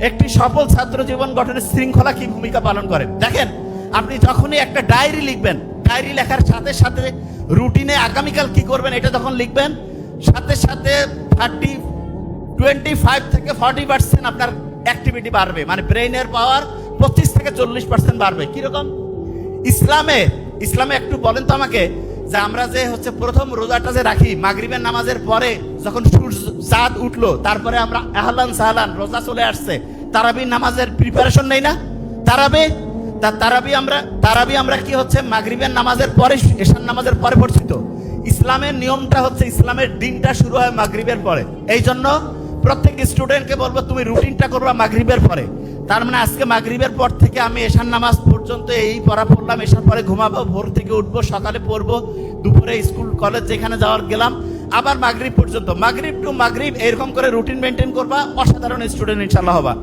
একটি সফল ছাত্র জীবন গঠনের শৃঙ্খলা কি ভূমিকা পালন করে। দেখেন, আপনি যখনই একটা ডায়েরি লিখবেন, ডায়েরি লেখার সাথে সাথে রুটিনে আগামীকাল কি করবেন এটা যখন লিখবেন, সাথে সাথে 25 থেকে 40% আপনার অ্যাক্টিভিটি বাড়বে, মানে ব্রেইনের পাওয়ার 25 থেকে 40% বাড়বে। কিরকম? ইসলামে একটু বলেন তো আমাকে, যে আমরা যে প্রথম রোজাটা যে রাখি মাগরিবের নামাজের পরে, যখন চাঁদ উঠলো, তারপরে আমরা আহলান সাহলান রোজা চলে আসছে, তারাবি নামাজের প্রিপারেশন নেই না? তারাবি আমরা কি মাগরিবের নামাজের পরে, এশার নামাজের পরে পড়ছি। তো ইসলামের নিয়মটা ইসলামের দিনটা শুরু হয় মাগরিবের পরে। এই জন্য প্রত্যেক স্টুডেন্টকে বলবো তুমি রুটিনটা করবা মাগরিবের পরে। তার মানে আজকে মাগরিবের পর থেকে আমি এশার নামাজ পর্যন্ত এই পড়া পড়লাম, এশার পরে ঘুমাবো, ভোর থেকে উঠবো, সকালে পড়বো, দুপুরে স্কুল কলেজ যেখানে যাওয়ার গেলাম, আবার মাগরিব পর্যন্ত, মাগরিব টু মাগরিব এরকম করে রুটিন মেনটেন করবা। অসাধারণ স্টুডেন্ট ইনশাআল্লাহ হবা।